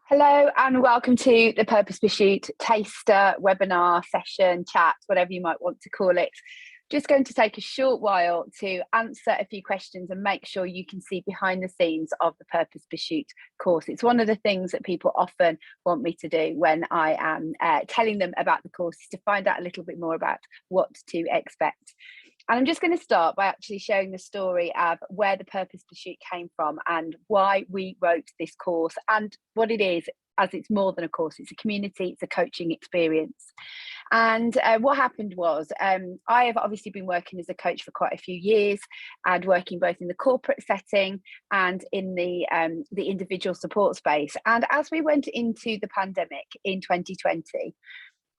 Hello and welcome to the Purpose Pursuit taster, webinar, session, chat, whatever you might want to call it. Just going to take a short while to answer a few questions and make sure you can see behind the scenes of the Purpose Pursuit course. It's one of the things that people often want me to do when I am telling them about the course, is to find out a little bit more about what to expect. And I'm just going to start by actually sharing the story of where the Purpose Pursuit came from and why we wrote this course and what it is, as it's more than a course. It's a community, it's a coaching experience. And what happened was I have obviously been working as a coach for quite a few years, and working both in the corporate setting and in the individual support space. And as we went into the pandemic in 2020,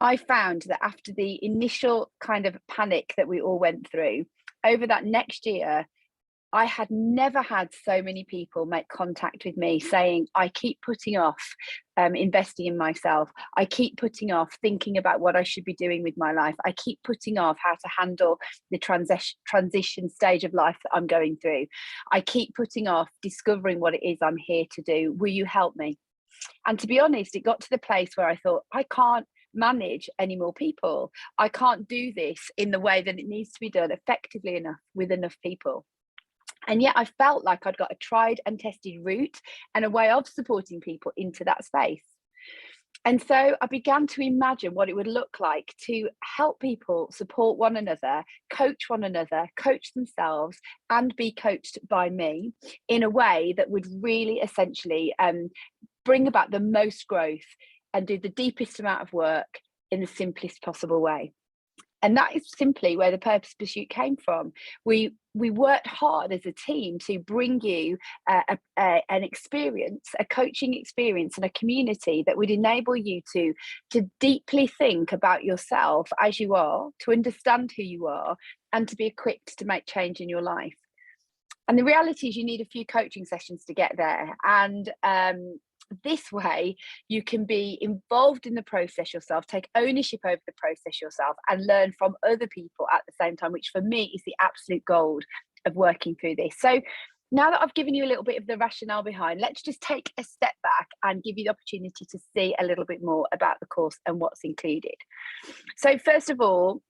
I found that after the initial kind of panic that we all went through, over that next year, I had never had so many people make contact with me saying, I keep putting off investing in myself. I keep putting off thinking about what I should be doing with my life. I keep putting off how to handle the transition stage of life that I'm going through. I keep putting off discovering what it is I'm here to do. Will you help me? And to be honest, it got to the place where I thought, I can't manage any more people. I can't do this in the way that it needs to be done effectively enough with enough people. And yet I felt like I'd got a tried and tested route and a way of supporting people into that space. And so I began to imagine what it would look like to help people support one another, coach themselves, and be coached by me in a way that would really essentially bring about the most growth and do the deepest amount of work in the simplest possible way. And that is simply where the Purpose Pursuit came from. We worked hard as a team to bring you an experience, a coaching experience and a community that would enable you to deeply think about yourself as you are, to understand who you are, and to be equipped to make change in your life. And the reality is you need a few coaching sessions to get there. And this way you can be involved in the process yourself, take ownership over the process yourself, and learn from other people at the same time, which for me is the absolute gold of working through this. So now that I've given you a little bit of the rationale behind, let's just take a step back and give you the opportunity to see a little bit more about the course and what's included. So first of all,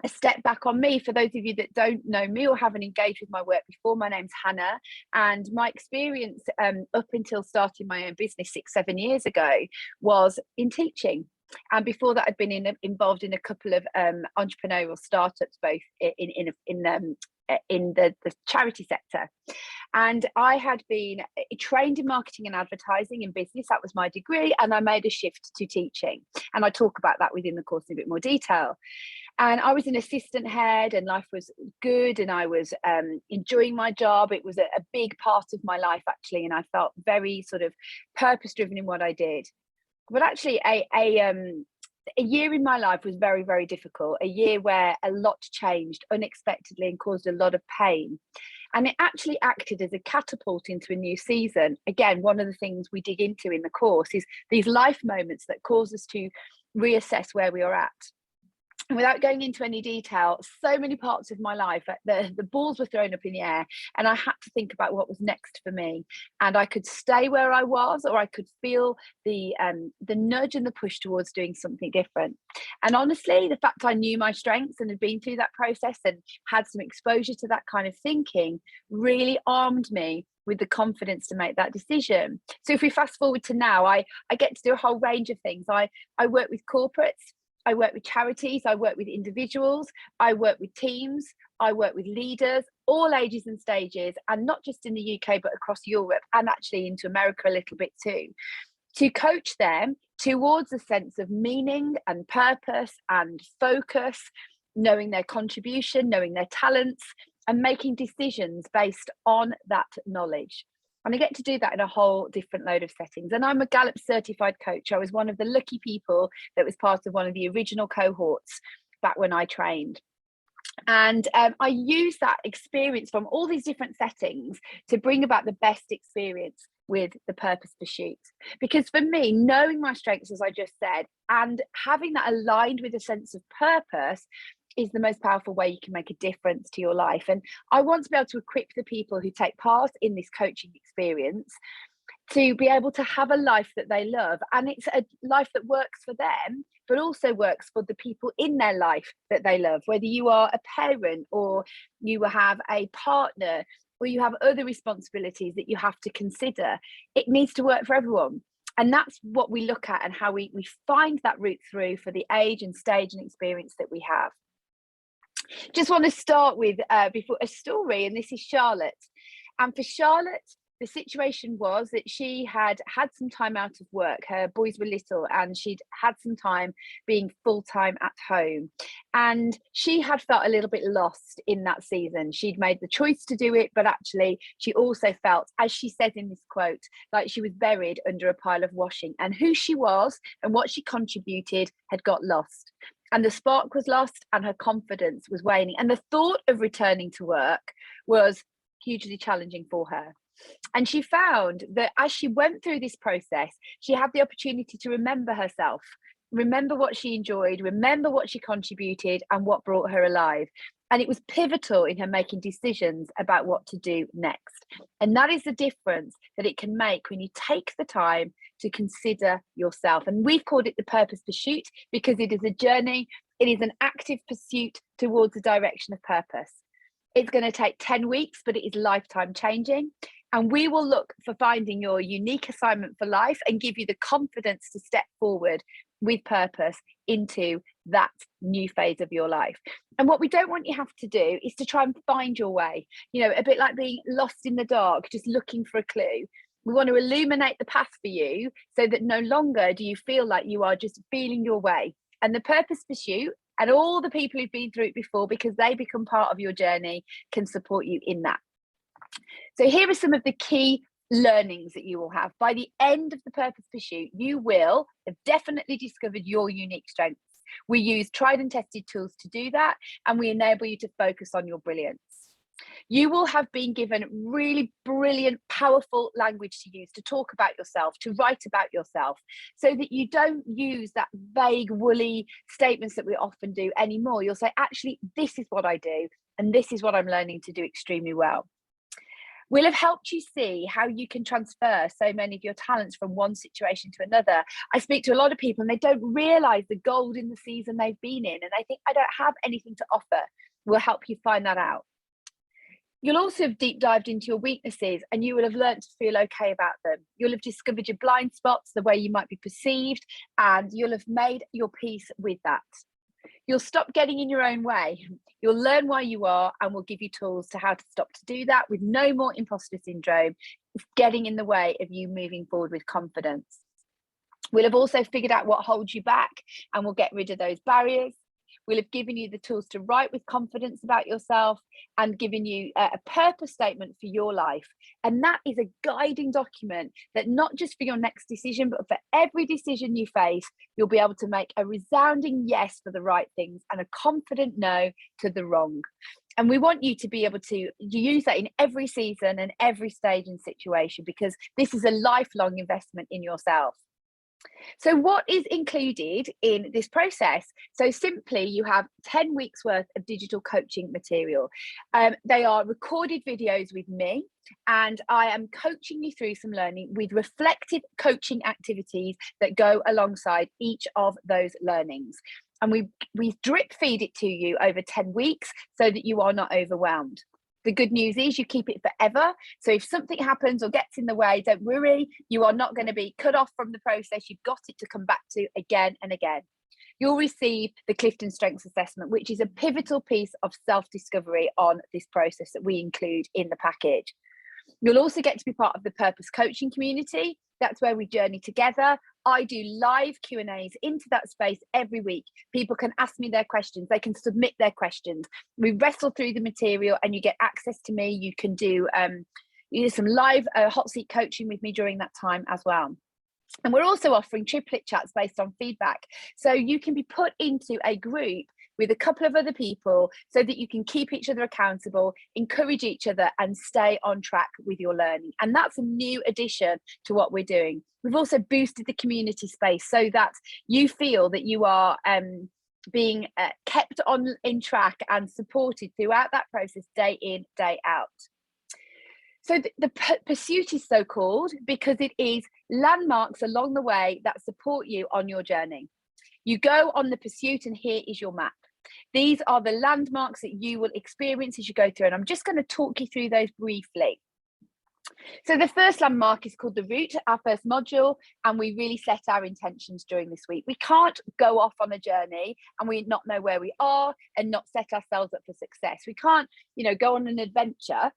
a step back on me. For those of you that don't know me or haven't engaged with my work before, my name's Hannah, and my experience up until starting my own business 6-7 years ago was in teaching. And before that, I'd been involved in a couple of entrepreneurial startups, both in the charity sector. And I had been trained in marketing and advertising in business. That was my degree. And I made a shift to teaching. And I talk about that within the course in a bit more detail. And I was an assistant head, and life was good, and I was enjoying my job. It was a big part of my life, actually, and I felt very sort of purpose-driven in what I did. But actually, a year in my life was very, very difficult, a year where a lot changed unexpectedly and caused a lot of pain. And it actually acted as a catapult into a new season. Again, one of the things we dig into in the course is these life moments that cause us to reassess where we are at. And without going into any detail, so many parts of my life, the balls were thrown up in the air, and I had to think about what was next for me. And I could stay where I was, or I could feel the nudge and the push towards doing something different. And honestly, the fact I knew my strengths and had been through that process and had some exposure to that kind of thinking really armed me with the confidence to make that decision. So if we fast forward to now, I get to do a whole range of things. I work with corporates, I work with charities, I work with individuals, I work with teams, I work with leaders, all ages and stages, and not just in the UK, but across Europe and actually into America a little bit too, to coach them towards a sense of meaning and purpose and focus, knowing their contribution, knowing their talents, and making decisions based on that knowledge. And I get to do that in a whole different load of settings. And I'm a Gallup certified coach. I was one of the lucky people that was part of one of the original cohorts back when I trained. And I use that experience from all these different settings to bring about the best experience with the Purpose Pursuit. Because for me, knowing my strengths, as I just said, and having that aligned with a sense of purpose is the most powerful way you can make a difference to your life. And I want to be able to equip the people who take part in this coaching experience to be able to have a life that they love, and it's a life that works for them but also works for the people in their life that they love, whether you are a parent or you have a partner or you have other responsibilities that you have to consider. It needs to work for everyone. And that's what we look at and how we find that route through for the age and stage and experience that we have. Just want to start with before a story, and this is Charlotte. And for Charlotte, the situation was that she had some time out of work. Her boys were little and she'd had some time being full-time at home. And she had felt a little bit lost in that season. She'd made the choice to do it, but actually she also felt, as she said in this quote, like she was buried under a pile of washing, and who she was and what she contributed had got lost. And the spark was lost and her confidence was waning. And the thought of returning to work was hugely challenging for her. And she found that as she went through this process, she had the opportunity to remember herself, remember what she enjoyed, remember what she contributed and what brought her alive. And it was pivotal in her making decisions about what to do next. And that is the difference that it can make when you take the time to consider yourself. And we've called it the purpose pursuit because it is a journey. It is an active pursuit towards the direction of purpose. It's going to take 10 weeks, but it is lifetime changing. And we will look for finding your unique assignment for life and give you the confidence to step forward with purpose into that new phase of your life. And what we don't want you to have to do is to try and find your way, you know, a bit like being lost in the dark, just looking for a clue. We want to illuminate the path for you so that no longer do you feel like you are just feeling your way. And the purpose pursuit and all the people who've been through it before, because they become part of your journey, can support you in that. So here are some of the key learnings that you will have. By the end of the purpose pursuit, you will have definitely discovered your unique strengths. We use tried and tested tools to do that, and we enable you to focus on your brilliance. You will have been given really brilliant, powerful language to use to talk about yourself, to write about yourself, so that you don't use that vague, woolly statements that we often do anymore. You'll say, actually, this is what I do, and this is what I'm learning to do extremely well. We'll have helped you see how you can transfer so many of your talents from one situation to another. I speak to a lot of people and they don't realise the gold in the season they've been in, and they think, I don't have anything to offer. We'll help you find that out. You'll also have deep dived into your weaknesses, and you will have learned to feel okay about them. You'll have discovered your blind spots, the way you might be perceived, and you'll have made your peace with that. You'll stop getting in your own way. You'll learn why you are, and we'll give you tools to how to stop to do that with no more imposter syndrome getting in the way of you moving forward with confidence. We'll have also figured out what holds you back, and we'll get rid of those barriers. We'll have given you the tools to write with confidence about yourself and given you a purpose statement for your life. And that is a guiding document that not just for your next decision, but for every decision you face, you'll be able to make a resounding yes for the right things and a confident no to the wrong. And we want you to be able to use that in every season and every stage and situation, because this is a lifelong investment in yourself. So what is included in this process? So simply, you have 10 weeks worth of digital coaching material. They are recorded videos with me, and I am coaching you through some learning with reflective coaching activities that go alongside each of those learnings. And we drip feed it to you over 10 weeks so that you are not overwhelmed. The good news is you keep it forever. So if something happens or gets in the way, don't worry, you are not going to be cut off from the process. You've got it to come back to again and again. You'll receive the Clifton Strengths Assessment, which is a pivotal piece of self-discovery on this process that we include in the package. You'll also get to be part of the Purpose Coaching community. That's where we journey together. I do live Q&As into that space every week. People can ask me their questions. They can submit their questions. We wrestle through the material and you get access to me. You can do some live hot seat coaching with me during that time as well. And we're also offering triplet chats based on feedback. So you can be put into a group with a couple of other people so that you can keep each other accountable, encourage each other and stay on track with your learning. And that's a new addition to what we're doing. We've also boosted the community space so that you feel that you are being kept in track and supported throughout that process, day in, day out. So the pursuit is so called because it is landmarks along the way that support you on your journey. You go on the pursuit and here is your map. These are the landmarks that you will experience as you go through, and I'm just going to talk you through those briefly. So the first landmark is called the route, our first module, and we really set our intentions during this week. We can't go off on a journey and we not know where we are and not set ourselves up for success. We can't, go on an adventure.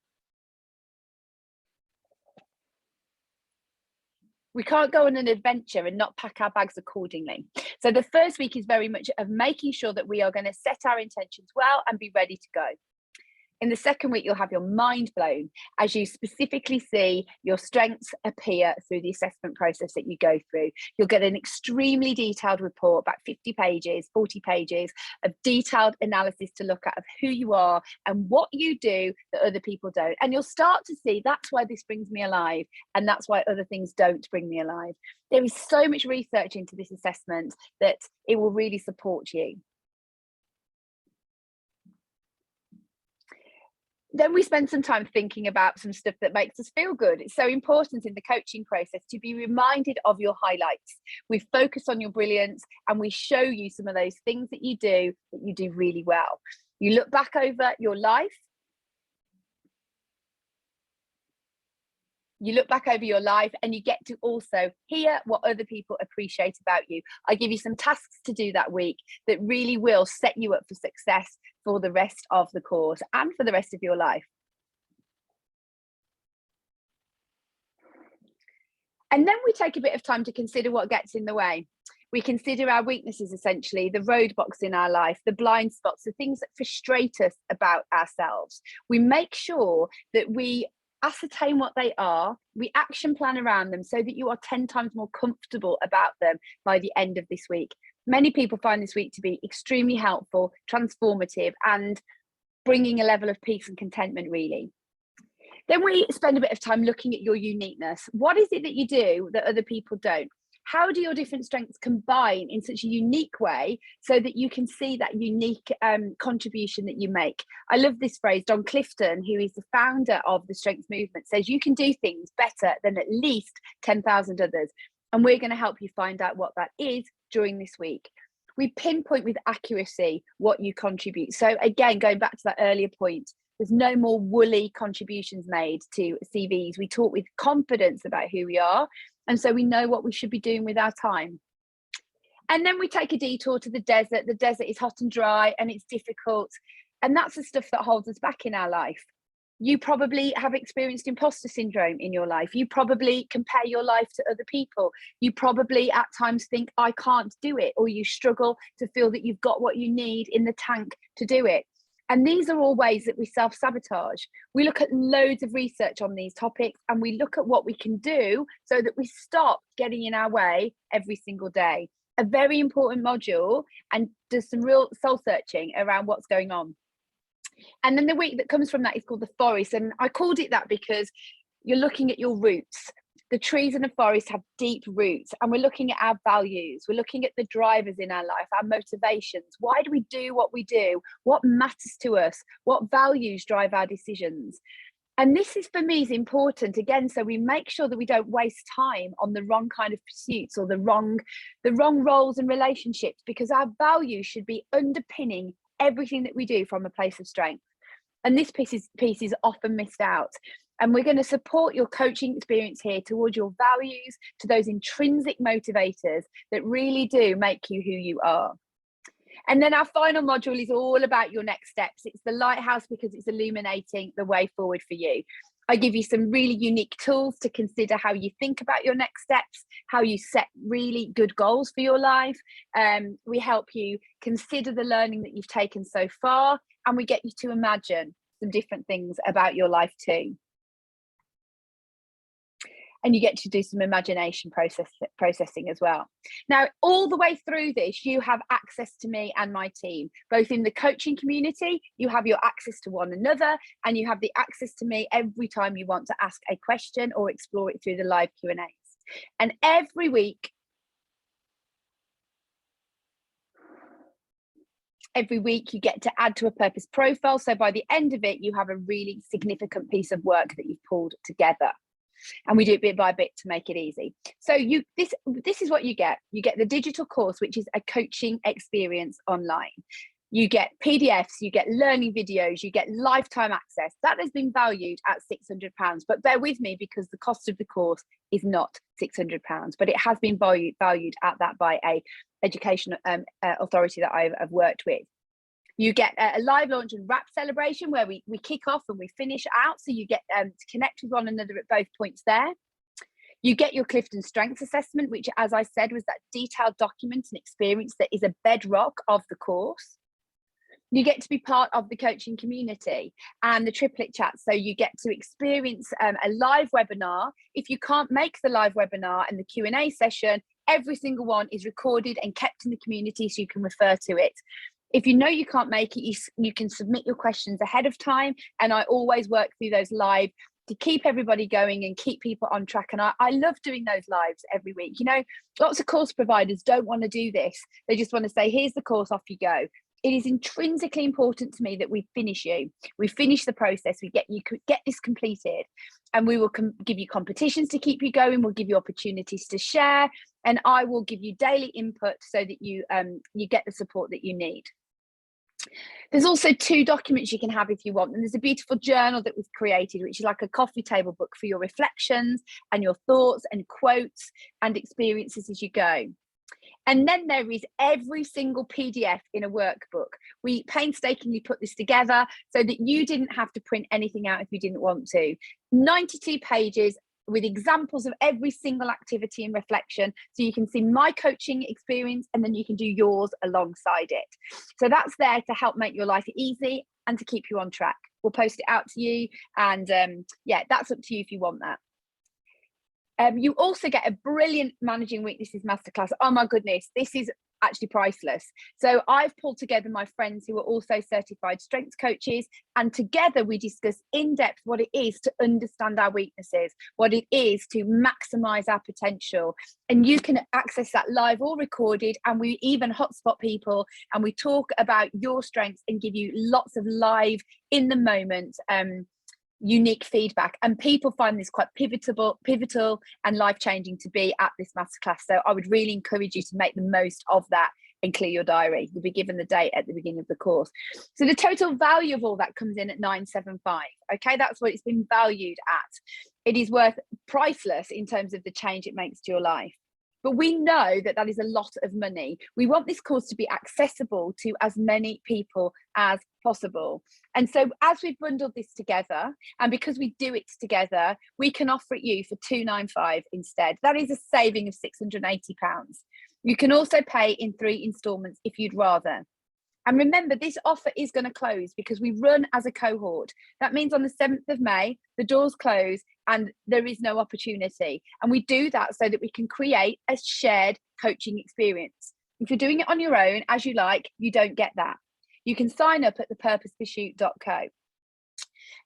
We can't go on an adventure and not pack our bags accordingly. So the first week is very much of making sure that we are going to set our intentions well and be ready to go. In the second week, you'll have your mind blown as you specifically see your strengths appear through the assessment process that you go through. You'll get an extremely detailed report, about 50 pages, 40 pages of detailed analysis to look at of who you are and what you do that other people don't. And you'll start to see that's why this brings me alive and that's why other things don't bring me alive. There is so much research into this assessment that it will really support you. Then we spend some time thinking about some stuff that makes us feel good. It's so important in the coaching process to be reminded of your highlights. We focus on your brilliance and we show you some of those things that you do really well. You look back over your life. And you get to also hear what other people appreciate about you. I give you some tasks to do that week that really will set you up for success for the rest of the course and for the rest of your life. And then we take a bit of time to consider what gets in the way. We consider our weaknesses, essentially, the roadblocks in our life, the blind spots, the things that frustrate us about ourselves. We make sure that we ascertain what they are, we action plan around them so that you are 10 times more comfortable about them by the end of this week. Many people find this week to be extremely helpful, transformative, and bringing a level of peace and contentment, really. Then we spend a bit of time looking at your uniqueness. What is it that you do that other people don't? How do your different strengths combine in such a unique way so that you can see that unique contribution that you make? I love this phrase. Clifton, who is the founder of the Strengths Movement, says you can do things better than at least 10,000 others. And we're going to help you find out what that is during this week. We pinpoint with accuracy what you contribute. So again, going back to that earlier point, there's no more woolly contributions made to CVs. We talk with confidence about who we are. And so we know what we should be doing with our time. And then we take a detour to the desert. The desert is hot and dry and it's difficult. And that's the stuff that holds us back in our life. You probably have experienced imposter syndrome in your life. You probably compare your life to other people. You probably at times think, I can't do it, or you struggle to feel that you've got what you need in the tank to do it. And these are all ways that we self-sabotage. We look at loads of research on these topics and we look at what we can do so that we stop getting in our way every single day. A very important module, and does some real soul searching around what's going on. And then the week that comes from that is called the forest. And I called it that because you're looking at your roots. The trees in the forest have deep roots, and we're looking at our values. We're looking at the drivers in our life, our motivations. Why do we do what we do? What matters to us? What values drive our decisions? And this is, for me, is important, again, so we make sure that we don't waste time on the wrong kind of pursuits or the wrong roles and relationships, because our values should be underpinning everything that we do from a place of strength. And this piece is often missed out. And we're going to support your coaching experience here towards your values, to those intrinsic motivators that really do make you who you are. And then our final module is all about your next steps. It's the lighthouse because it's illuminating the way forward for you. I give you some really unique tools to consider how you think about your next steps, how you set really good goals for your life. We help you consider the learning that you've taken so far, and we get you to imagine some different things about your life too. And you get to do some imagination processing as well. Now, all the way through this, you have access to me and my team, both in the coaching community. You have your access to one another, and you have the access to me every time you want to ask a question or explore it through the live Q&As. And every week, Every week you get to add to a purpose profile. So by the end of it, you have a really significant piece of work that you've pulled together. And we do it bit by bit to make it easy. So this is what you get. You get the digital course, which is a coaching experience online. You get PDFs, you get learning videos, you get lifetime access. That has been valued at £600. But bear with me, because the cost of the course is not £600, but it has been valued at that by a education authority that I've worked with. You get a live launch and wrap celebration where we kick off and we finish out. So you get to connect with one another at both points there. You get your Clifton Strengths Assessment, which, as I said, was that detailed document and experience that is a bedrock of the course. You get to be part of the coaching community and the triplet chat. So you get to experience a live webinar. If you can't make the live webinar and the Q&A session, every single one is recorded and kept in the community so you can refer to it. If you know you can't make it, you can submit your questions ahead of time. And I always work through those live to keep everybody going and keep people on track. And I love doing those lives every week. You know, lots of course providers don't want to do this. They just want to say, here's the course, off you go. It is intrinsically important to me that we finish you. We finish the process. We get this completed, and we will give you competitions to keep you going. We'll give you opportunities to share, and I will give you daily input so that you get the support that you need. There's also 2 documents you can have if you want, and there's a beautiful journal that we've created, which is like a coffee table book for your reflections and your thoughts and quotes and experiences as you go. And then there is every single PDF in a workbook. We painstakingly put this together so that you didn't have to print anything out if you didn't want to. 92 pages with examples of every single activity and reflection. So you can see my coaching experience and then you can do yours alongside it. So that's there to help make your life easy and to keep you on track. We'll post it out to you, and yeah, that's up to you if you want that. You also get a brilliant Managing Weaknesses Masterclass. Oh my goodness, this is actually priceless. So I've pulled together my friends who are also certified strengths coaches, and together we discuss in depth what it is to understand our weaknesses, what it is to maximize our potential. And you can access that live or recorded, and we even hotspot people and we talk about your strengths and give you lots of live, in the moment, unique feedback. And people find this quite pivotal and life-changing to be at this masterclass. So I would really encourage you to make the most of that and clear your diary. You'll be given the date at the beginning of the course. So the total value of all that comes in at 975. Okay, that's what it's been valued at. It is worth priceless in terms of the change it makes to your life. But we know that that is a lot of money. We want this course to be accessible to as many people as possible. And so as we've bundled this together, and because we do it together, we can offer it you for £295 instead. That is a saving of £680. You can also pay in 3 installments if you'd rather. And remember, this offer is going to close because we run as a cohort. That means on the 7th of May, the doors close and there is no opportunity. And we do that so that we can create a shared coaching experience. If you're doing it on your own, as you like, you don't get that. You can sign up at thepurposepursuit.co.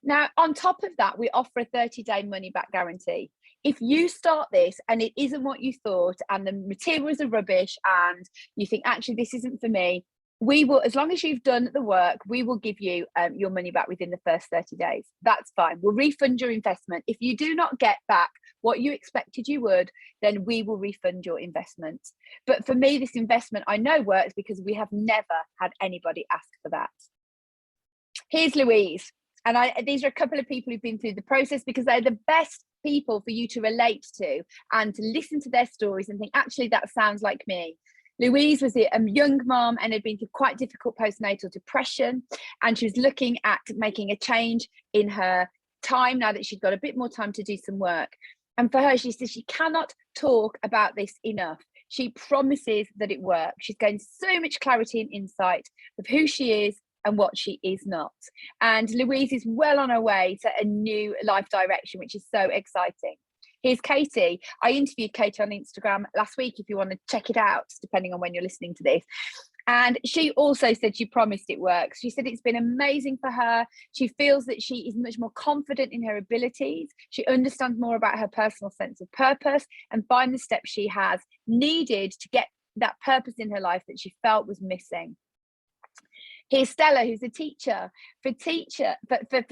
Now, on top of that, we offer a 30-day money-back guarantee. If you start this and it isn't what you thought and the materials are rubbish and you think, actually, this isn't for me, we will, as long as you've done the work, we will give you your money back within the first 30 days. That's fine. We'll refund your investment. If you do not get back what you expected you would, then we will refund your investment. But for me, this investment I know works because we have never had anybody ask for that. Here's Louise. And these are a couple of people who've been through the process because they're the best people for you to relate to and to listen to their stories and think, actually, that sounds like me. Louise was a young mom and had been through quite difficult postnatal depression, and she was looking at making a change in her time now that she'd got a bit more time to do some work. And for her, she says she cannot talk about this enough. She promises that it works. She's gained so much clarity and insight of who she is and what she is not. And Louise is well on her way to a new life direction, which is so exciting. Here's Katie. I interviewed Katie on Instagram last week, if you want to check it out, depending on when you're listening to this. And she also said she promised it works. She said it's been amazing for her. She feels that she is much more confident in her abilities. She understands more about her personal sense of purpose and find the steps she has needed to get that purpose in her life that she felt was missing. Here's Stella, who's a teacher. For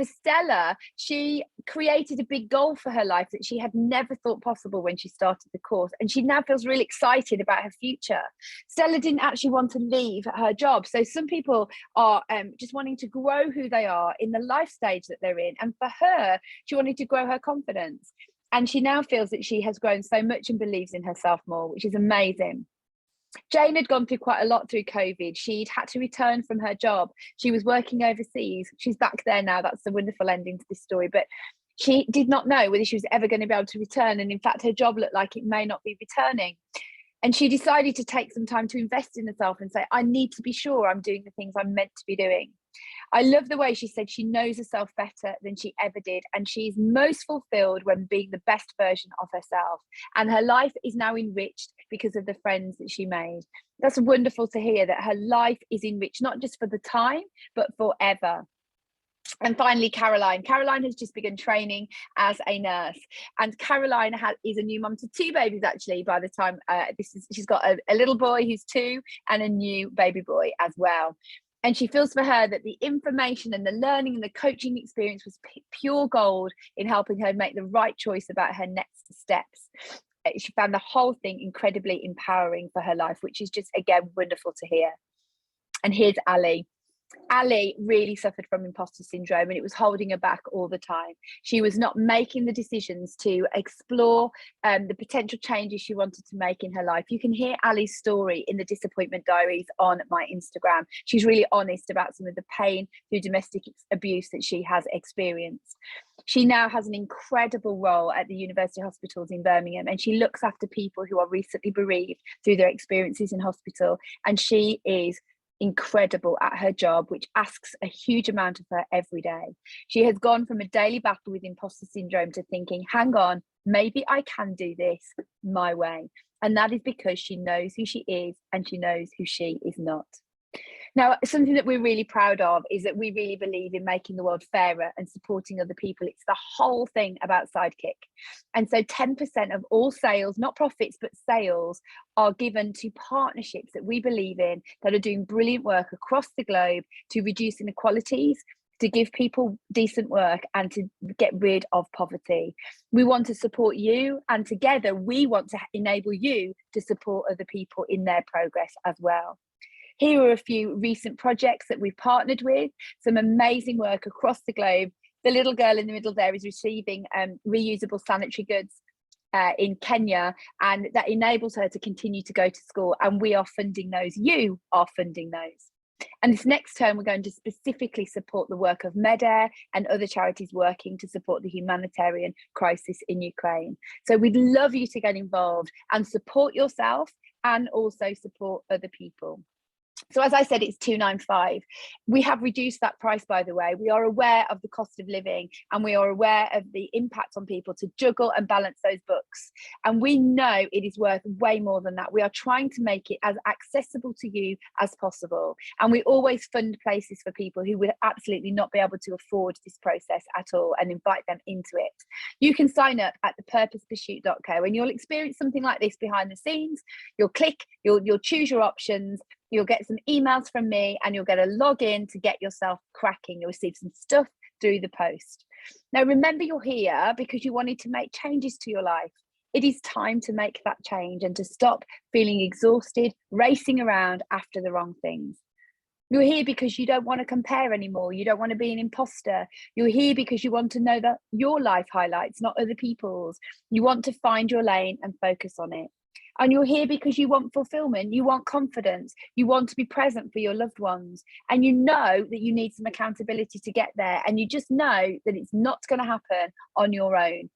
Stella, she created a big goal for her life that she had never thought possible when she started the course. And she now feels really excited about her future. Stella didn't actually want to leave her job. So some people are just wanting to grow who they are in the life stage that they're in. And for her, she wanted to grow her confidence. And she now feels that she has grown so much and believes in herself more, which is amazing. Jane had gone through quite a lot through COVID. She'd had to return from her job. She was working overseas. She's back there now. That's the wonderful ending to this story. But she did not know whether she was ever going to be able to return. And in fact, her job looked like it may not be returning. And she decided to take some time to invest in herself and say, I need to be sure I'm doing the things I'm meant to be doing. I love the way she said she knows herself better than she ever did. And she's most fulfilled when being the best version of herself. And her life is now enriched because of the friends that she made. That's wonderful to hear, that her life is enriched, not just for the time, but forever. And finally, Caroline. Caroline has just begun training as a nurse, and Caroline is a new mum to 2 babies actually. By the time she's got a little boy who's 2 and a new baby boy as well. And she feels for her that the information and the learning and the coaching experience was pure gold in helping her make the right choice about her next steps. She found the whole thing incredibly empowering for her life, which is just, again, wonderful to hear. And here's Ali. Ali really suffered from imposter syndrome, and it was holding her back all the time. She was not making the decisions to explore the potential changes she wanted to make in her life. You can hear Ali's story in the Disappointment Diaries on my Instagram. She's really honest about some of the pain through domestic abuse that she has experienced. She now has an incredible role at the University Hospitals in Birmingham, and she looks after people who are recently bereaved through their experiences in hospital. And she is incredible at her job, which asks a huge amount of her every day. She has gone from a daily battle with imposter syndrome to thinking, hang on, maybe I can do this my way. And that is because she knows who she is and she knows who she is not. Now, something that we're really proud of is that we really believe in making the world fairer and supporting other people. It's the whole thing about Sidekick. And so 10% of all sales, not profits, but sales, are given to partnerships that we believe in that are doing brilliant work across the globe to reduce inequalities, to give people decent work, and to get rid of poverty. We want to support you, and together we want to enable you to support other people in their progress as well. Here are a few recent projects that we've partnered with, some amazing work across the globe. The little girl in the middle there is receiving reusable sanitary goods in Kenya, and that enables her to continue to go to school, and we are funding those. You are funding those. And this next term, we're going to specifically support the work of MEDAIR and other charities working to support the humanitarian crisis in Ukraine. So we'd love you to get involved and support yourself and also support other people. So as I said, it's $295. We have reduced that price, by the way. We are aware of the cost of living, and we are aware of the impact on people to juggle and balance those books. And we know it is worth way more than that. We are trying to make it as accessible to you as possible. And we always fund places for people who would absolutely not be able to afford this process at all, and invite them into it. You can sign up at thepurposepursuit.co, and you'll experience something like this behind the scenes. You'll click, you'll choose your options. You'll get some emails from me, and you'll get a login to get yourself cracking. You'll receive some stuff through the post. Now, remember, you're here because you wanted to make changes to your life. It is time to make that change and to stop feeling exhausted, racing around after the wrong things. You're here because you don't want to compare anymore. You don't want to be an imposter. You're here because you want to know that your life highlights, not other people's. You want to find your lane and focus on it. And you're here because you want fulfillment, you want confidence, you want to be present for your loved ones, and you know that you need some accountability to get there, and you just know that it's not going to happen on your own.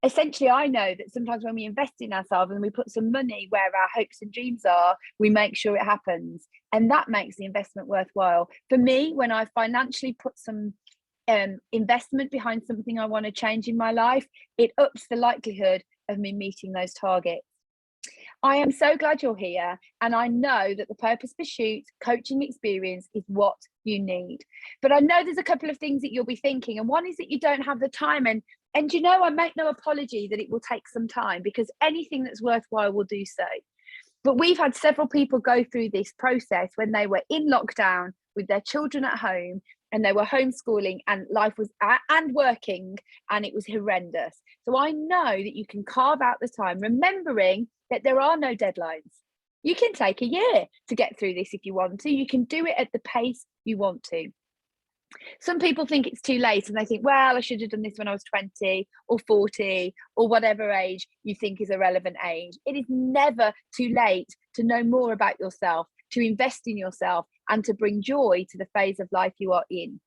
Essentially, I know that sometimes when we invest in ourselves and we put some money where our hopes and dreams are, we make sure it happens, and that makes the investment worthwhile. For me, when I financially put some investment behind something I want to change in my life, it ups the likelihood of me meeting those targets. I am so glad you're here, and I know that the Purpose Pursuit coaching experience is what you need. But I know there's a couple of things that you'll be thinking, and one is that you don't have the time, and you know, I make no apology that it will take some time, because anything that's worthwhile will do so. But we've had several people go through this process when they were in lockdown with their children at home, and they were homeschooling, and life was and working, and it was horrendous. So I know that you can carve out the time, remembering that there are no deadlines. You can take a year to get through this if you want to. You can do it at the pace you want to. Some people think it's too late, and they think, well, I should have done this when I was 20 or 40 or whatever age you think is a relevant age. It is never too late to know more about yourself, to invest in yourself, and to bring joy to the phase of life you are in.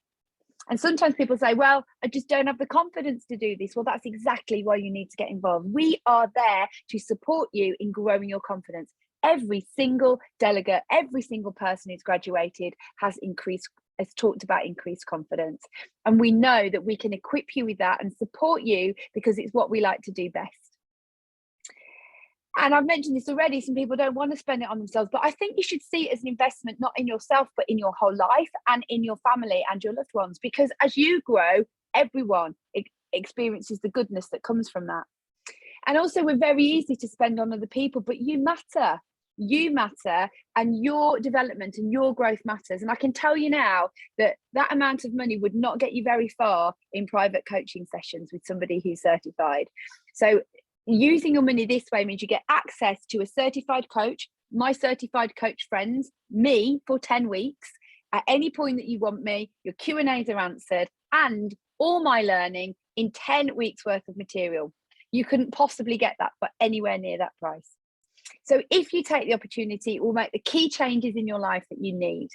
And sometimes people say, well, I just don't have the confidence to do this. Well, that's exactly why you need to get involved. We are there to support you in growing your confidence. Every single delegate, every single person who's graduated has talked about increased confidence. And we know that we can equip you with that and support you, because it's what we like to do best. And I've mentioned this already, some people don't want to spend it on themselves, but I think you should see it as an investment, not in yourself, but in your whole life and in your family and your loved ones. Because as you grow, everyone experiences the goodness that comes from that. And also, we're very easy to spend on other people, but you matter. You matter, and your development and your growth matters. And I can tell you now that that amount of money would not get you very far in private coaching sessions with somebody who's certified. So using your money this way means you get access to a certified coach, my certified coach friends, me for 10 weeks. At any point that you want me, your Q&As are answered, and all my learning in 10 weeks worth of material. You couldn't possibly get that for anywhere near that price. So if you take the opportunity, it will make the key changes in your life that you need.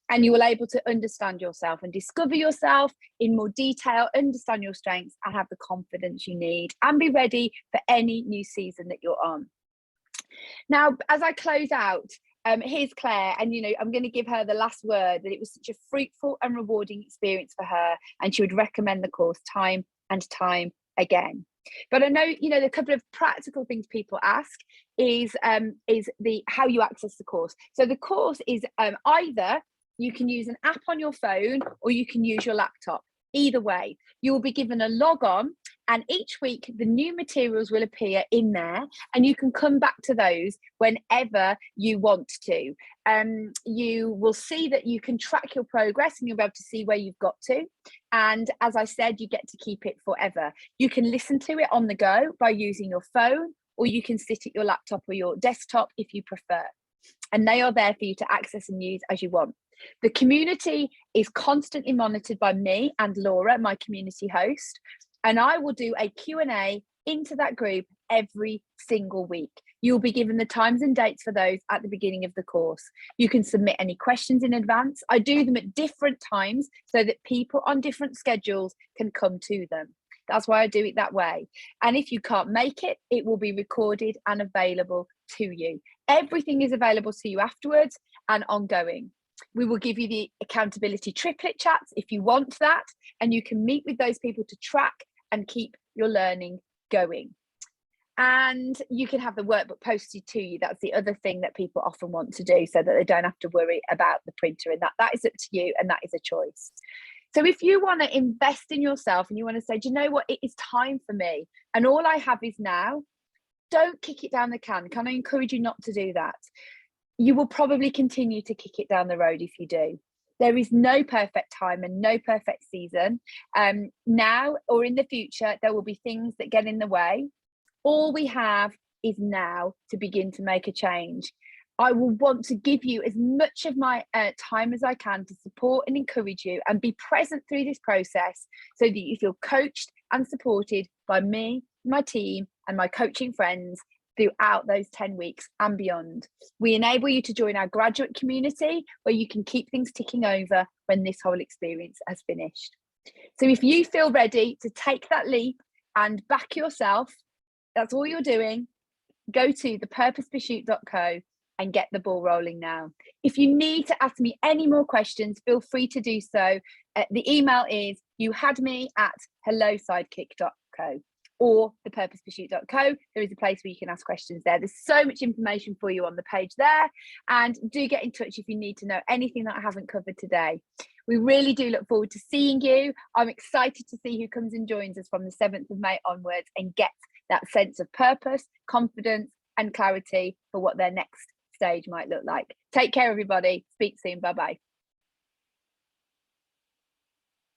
And you will be able to understand yourself and discover yourself in more detail, understand your strengths, and have the confidence you need, and be ready for any new season that you're on. Now, as I close out, here's Claire, and I'm going to give her the last word, that it was such a fruitful and rewarding experience for her, and she would recommend the course time and time again. But I know, a couple of practical things people ask is the how you access the course. So the course is either you can use an app on your phone or you can use your laptop. Either way, you will be given a log on, and each week the new materials will appear in there, and you can come back to those whenever you want to. You will see that you can track your progress, and you'll be able to see where you've got to. And as I said, you get to keep it forever. You can listen to it on the go by using your phone, or you can sit at your laptop or your desktop if you prefer. And they are there for you to access and use as you want. The community is constantly monitored by me and Laura, my community host, and I will do a Q&A into that group every single week. You'll be given the times and dates for those at the beginning of the course. You can submit any questions in advance. I do them at different times so that people on different schedules can come to them. That's why I do it that way. And if you can't make it, it will be recorded and available to you. Everything is available to you afterwards and ongoing. We will give you the accountability triplet chats if you want that, and you can meet with those people to track and keep your learning going. And you can have the workbook posted to you. That's the other thing that people often want to do, so that they don't have to worry about the printer, and that is up to you, and that is a choice. So if you want to invest in yourself and you want to say, do you know what, it is time for me, and all I have is now, don't kick it down the can. Can I encourage you not to do that? You will probably continue to kick it down the road if you do. There is no perfect time and no perfect season. Now or in the future, there will be things that get in the way. All we have is now to begin to make a change. I will want to give you as much of my time as I can to support and encourage you and be present through this process, so that you feel coached and supported by me, my team, and my coaching friends throughout those 10 weeks and beyond. We enable you to join our graduate community, where you can keep things ticking over when this whole experience has finished. So if you feel ready to take that leap and back yourself, that's all you're doing, go to thepurposepursuit.co and get the ball rolling now. If you need to ask me any more questions, feel free to do so. The email is youhadme@hellosidekick.co or thepurposepursuit.co. There is a place where you can ask questions there. There's so much information for you on the page there. And do get in touch if you need to know anything that I haven't covered today. We really do look forward to seeing you. I'm excited to see who comes and joins us from the 7th of May onwards and gets that sense of purpose, confidence, and clarity for what their next stage might look like. Take care, everybody. Speak soon. Bye-bye.